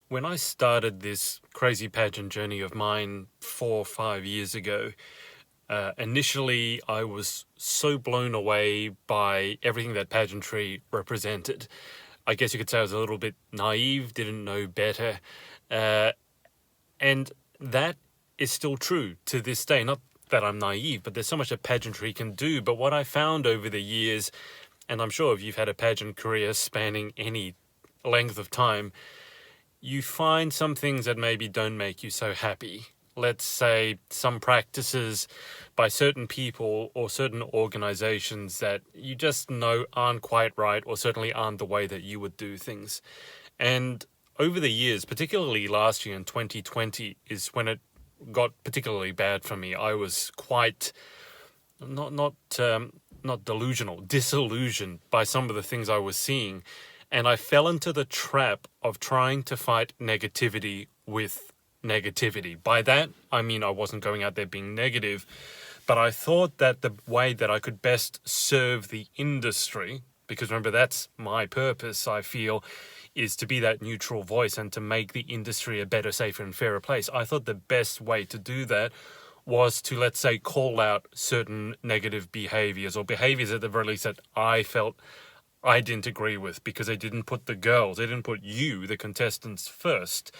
when I started this crazy pageant journey of mine 4 or 5 years ago, initially I was so blown away by everything that pageantry represented. I guess you could say I was a little bit naive, didn't know better. Uh, and that is still true to this day. Not that I'm naive, but there's so much that pageantry can do. But what I found over the years, and I'm sure if you've had a pageant career spanning any length of time, you find some things that maybe don't make you so happy. Let's say some practices by certain people or certain organizations that you just know aren't quite right, or certainly aren't the way that you would do things. And over the years, particularly last year in 2020, is when it got particularly bad for me. I was quite not delusional, disillusioned by some of the things I was seeing. And I fell into the trap of trying to fight negativity with negativity. By that, I mean I wasn't going out there being negative, but I thought that the way that I could best serve the industry, because remember, that's my purpose, I feel, is to be that neutral voice and to make the industry a better, safer and fairer place. I thought the best way to do that was to, let's say, call out certain negative behaviors, or behaviors at the very least that I felt I didn't agree with, because they didn't put the girls, they didn't put you, the contestants, first.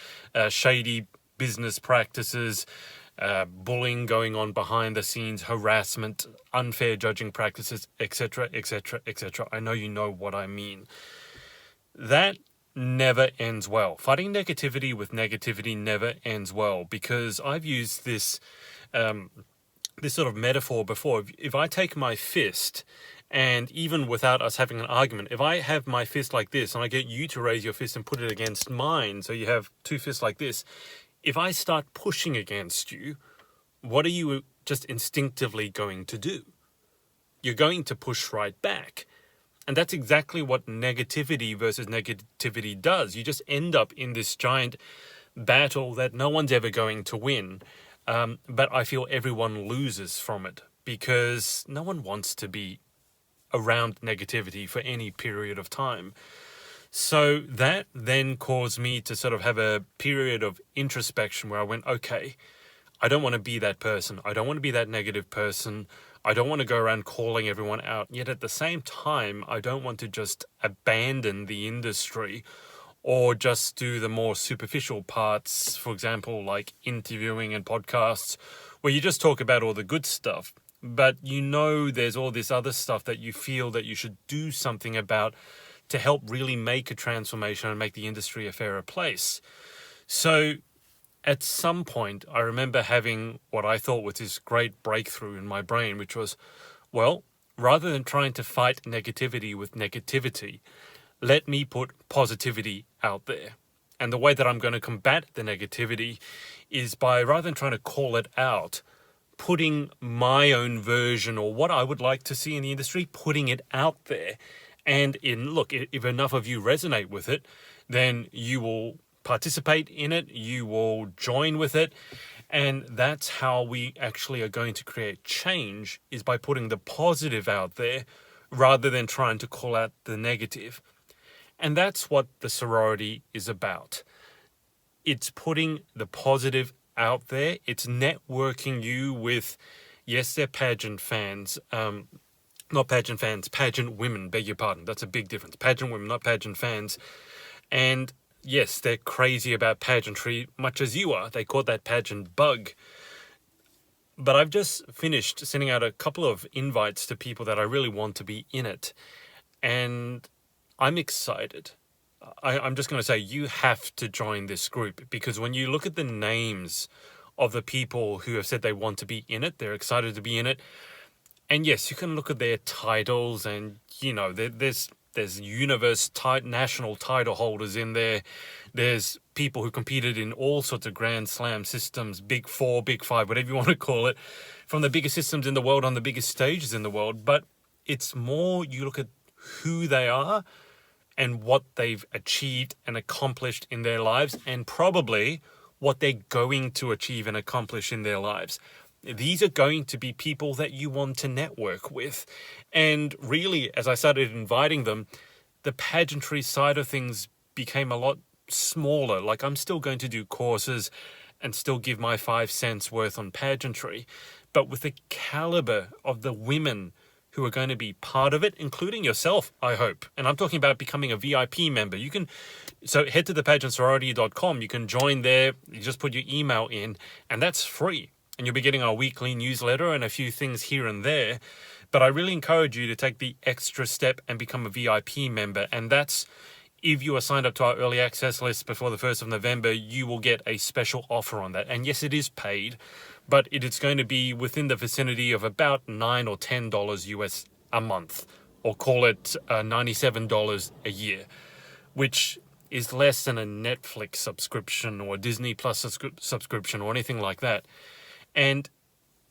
Shady business practices, bullying going on behind the scenes, harassment, unfair judging practices, etc., etc., etc. I know you know what I mean. That never ends well. Fighting negativity with negativity never ends well, because I've used this sort of metaphor before. If I take my fist, and even without us having an argument, if I have my fist like this and I get you to raise your fist and put it against mine, so you have two fists like this, if I start pushing against you, what are you just instinctively going to do? You're going to push right back. And that's exactly what negativity versus negativity does. You just end up in this giant battle that no one's ever going to win. But I feel everyone loses from it, because no one wants to be around negativity for any period of time. So that then caused me to sort of have a period of introspection where I went, okay, I don't want to be that person. I don't want to be that negative person. I don't want to go around calling everyone out. Yet at the same time, I don't want to just abandon the industry or just do the more superficial parts, for example, like interviewing and podcasts, where you just talk about all the good stuff. But you know there's all this other stuff that you feel that you should do something about to help really make a transformation and make the industry a fairer place. So at some point, I remember having what I thought was this great breakthrough in my brain, which was, well, rather than trying to fight negativity with negativity, let me put positivity out there. And the way that I'm going to combat the negativity is by, rather than trying to call it out, putting my own version or what I would like to see in the industry, putting it out there. And if enough of you resonate with it, then you will participate in it, you will join with it. And that's how we actually are going to create change, is by putting the positive out there rather than trying to call out the negative. And that's what the sorority is about. It's putting the positive out there. It's networking you with, yes, they're pageant fans, not pageant fans, pageant women, beg your pardon. That's a big difference. Pageant women, not pageant fans. And yes, they're crazy about pageantry, much as you are. They caught that pageant bug. But I've just finished sending out a couple of invites to people that I really want to be in it. And I'm excited. I'm just going to say, you have to join this group, because when you look at the names of the people who have said they want to be in it, they're excited to be in it. And yes, you can look at their titles, and, you know, there's national title holders in there. There's people who competed in all sorts of Grand Slam systems, Big Four, Big Five, whatever you want to call it, from the biggest systems in the world on the biggest stages in the world. But it's more, you look at who they are and what they've achieved and accomplished in their lives, and probably what they're going to achieve and accomplish in their lives. These are going to be people that you want to network with. And really, as I started inviting them, the pageantry side of things became a lot smaller. Like, I'm still going to do courses and still give my 5 cents worth on pageantry, but with the caliber of the women who are going to be part of it, including yourself, I hope. And I'm talking about becoming a VIP member. So head to the PageantSorority.com. You can join there. You just put your email in, and that's free. And you'll be getting our weekly newsletter and a few things here and there. But I really encourage you to take the extra step and become a VIP member. And that's, if you are signed up to our early access list before the 1st of November, you will get a special offer on that. And yes, it is paid, but it is going to be within the vicinity of about $9 or $10 US a month, or call it $97 a year, which is less than a Netflix subscription or a Disney Plus subscription or anything like that. And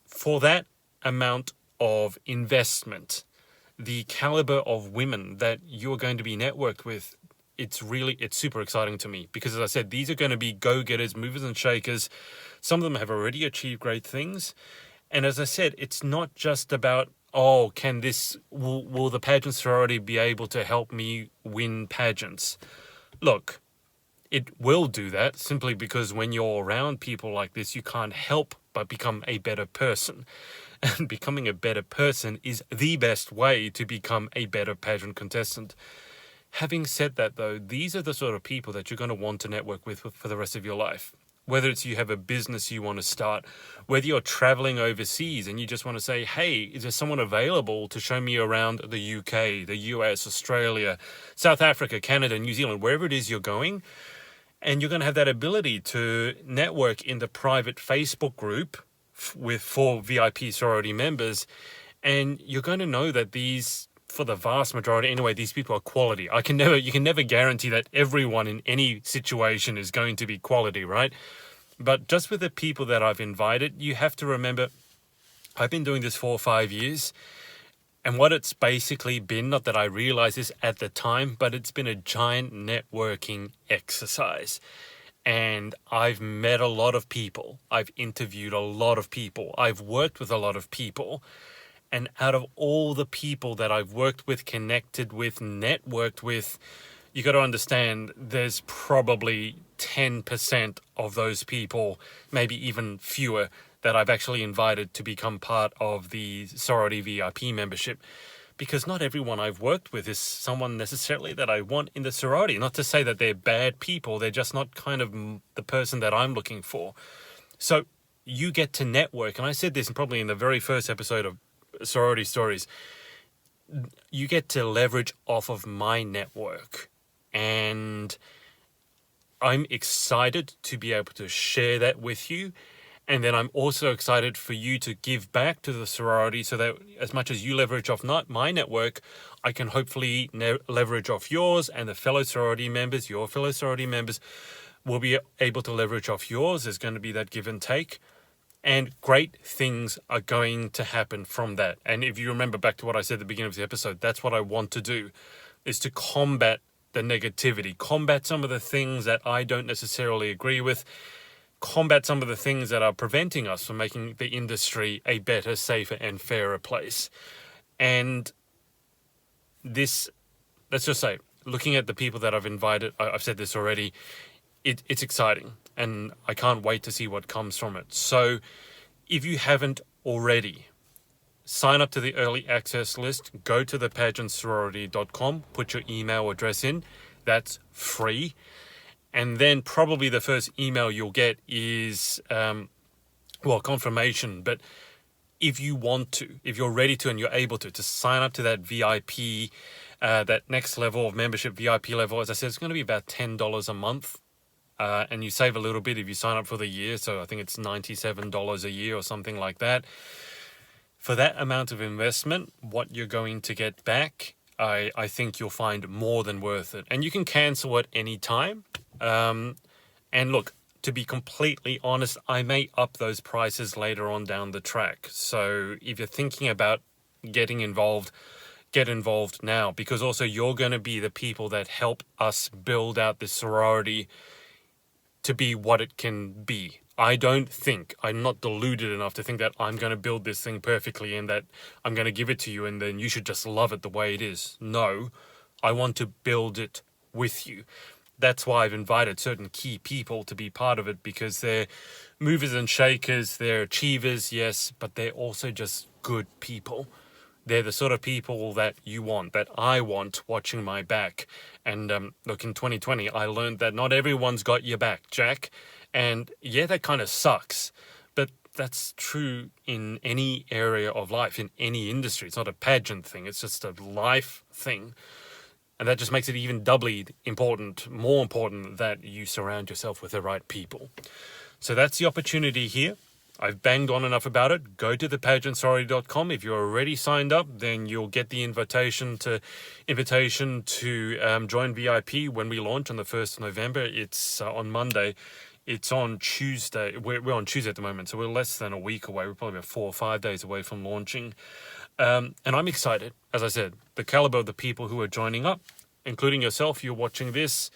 for that amount of investment, the caliber of women that you're going to be networked with, it's super exciting to me, because as I said, these are going to be go-getters, movers and shakers. Some of them have already achieved great things. And as I said, it's not just about, will the pageant sorority be able to help me win pageants? Look, it will do that simply because when you're around people like this, you can't help but become a better person. And becoming a better person is the best way to become a better pageant contestant. Having said that, though, these are the sort of people that you're going to want to network with for the rest of your life. Whether it's you have a business you want to start, whether you're traveling overseas and you just want to say, hey, is there someone available to show me around the UK, the US, Australia, South Africa, Canada, New Zealand, wherever it is you're going. And you're going to have that ability to network in the private Facebook group with 4 VIP sorority members. And you're going to know that these, for the vast majority anyway, these people are quality. You can never guarantee that everyone in any situation is going to be quality, right? But just with the people that I've invited, you have to remember, I've been doing this 4 or 5 years, and what it's basically been, not that I realized this at the time, but it's been a giant networking exercise. And I've met a lot of people. I've interviewed a lot of people. I've worked with a lot of people. And out of all the people that I've worked with, connected with, networked with, you got to understand there's probably 10% of those people, maybe even fewer, that I've actually invited to become part of the Sorority VIP membership. Because not everyone I've worked with is someone necessarily that I want in the sorority. Not to say that they're bad people, they're just not kind of the person that I'm looking for. So you get to network, and I said this probably in the very first episode of Sorority Stories, you get to leverage off of my network. And I'm excited to be able to share that with you. And then I'm also excited for you to give back to the sorority so that as much as you leverage off not my network, I can hopefully leverage off yours, and the fellow sorority members, your fellow sorority members, will be able to leverage off yours. There's going to be that give and take. And great things are going to happen from that. And if you remember back to what I said at the beginning of the episode, that's what I want to do, is to combat the negativity, combat some of the things that I don't necessarily agree with, combat some of the things that are preventing us from making the industry a better, safer, and fairer place. And this, let's just say, looking at the people that I've invited, I've said this already, it's exciting, and I can't wait to see what comes from it. So if you haven't already, sign up to the early access list, go to the PageantSorority.com, put your email address in, that's free. And then probably the first email you'll get is, confirmation. But if you want to, if you're ready to and you're able to sign up to that VIP, that next level of membership, VIP level, as I said, it's going to be about $10 a month. And you save a little bit if you sign up for the year. So I think it's $97 a year or something like that. For that amount of investment, what you're going to get back, I think you'll find more than worth it. And you can cancel at any time. And look, to be completely honest, I may up those prices later on down the track. So if you're thinking about getting involved, get involved now, because also you're going to be the people that help us build out this sorority to be what it can be. I'm not deluded enough to think that I'm going to build this thing perfectly and that I'm going to give it to you and then you should just love it the way it is. No, I want to build it with you. that's why I've invited certain key people to be part of it, because they're movers and shakers, they're achievers, yes, but they're also just good people. They're the sort of people that you want, that I want watching my back. And look, in 2020, I learned that not everyone's got your back, Jack. And yeah, that kind of sucks. But that's true in any area of life, in any industry. It's not a pageant thing, it's just a life thing. And that just makes it even doubly important, more important, that you surround yourself with the right people. So that's the opportunity here. I've banged on enough about it. Go to thepageantsorority.com. If you're already signed up, then you'll get the invitation to join VIP when we launch on the 1st of November. It's on Monday. It's on Tuesday. We're on Tuesday at the moment, so we're less than a week away. We're probably about 4 or 5 days away from launching. And I'm excited. As I said, the caliber of the people who are joining up, including yourself, you're watching this,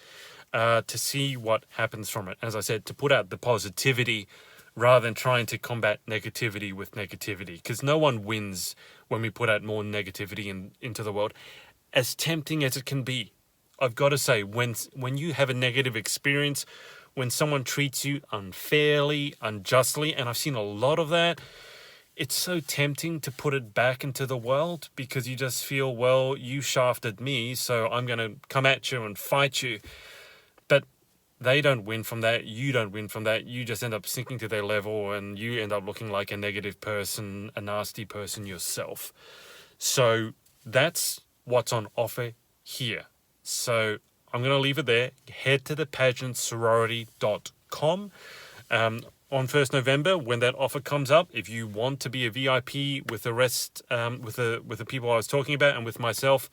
to see what happens from it. As I said, to put out the positivity rather than trying to combat negativity with negativity, because no one wins when we put out more negativity into the world. As tempting as it can be, I've got to say, when you have a negative experience, when someone treats you unfairly, unjustly, and I've seen a lot of that, it's so tempting to put it back into the world, because you just feel, well, you shafted me, so I'm going to come at you and fight you. But they don't win from that. You don't win from that. You just end up sinking to their level, and you end up looking like a negative person, a nasty person yourself. So that's what's on offer here. So I'm going to leave it there. Head to thepageantsorority.com. On 1st November, when that offer comes up, if you want to be a VIP with the rest, with the people I was talking about and with myself,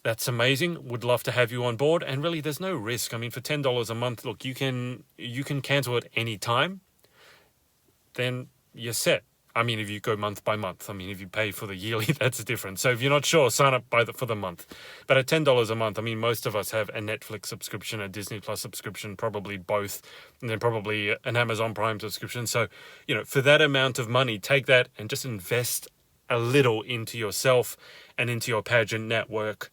that's amazing. Would love to have you on board. And really, there's no risk. I mean, for $10 a month, look, you can cancel at any time. Then you're set. I mean, if you go month by month, I mean, if you pay for the yearly, that's different. So if you're not sure, sign up for the month. But at $10 a month, I mean, most of us have a Netflix subscription, a Disney Plus subscription, probably both, and then probably an Amazon Prime subscription. So, for that amount of money, take that and just invest a little into yourself and into your pageant network.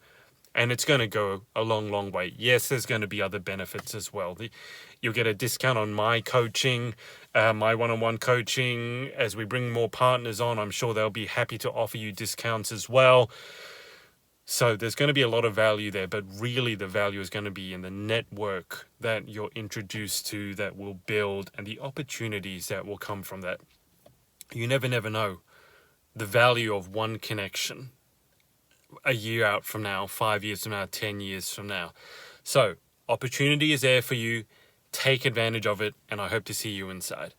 And it's going to go a long, long way. Yes, there's going to be other benefits as well. You'll get a discount on my coaching, my one-on-one coaching. As we bring more partners on, I'm sure they'll be happy to offer you discounts as well. So there's going to be a lot of value there, but really the value is going to be in the network that you're introduced to, that will build, and the opportunities that will come from that. You never know the value of one connection a year out from now, 5 years from now, 10 years from now. So opportunity is there for you. Take advantage of it, and I hope to see you inside.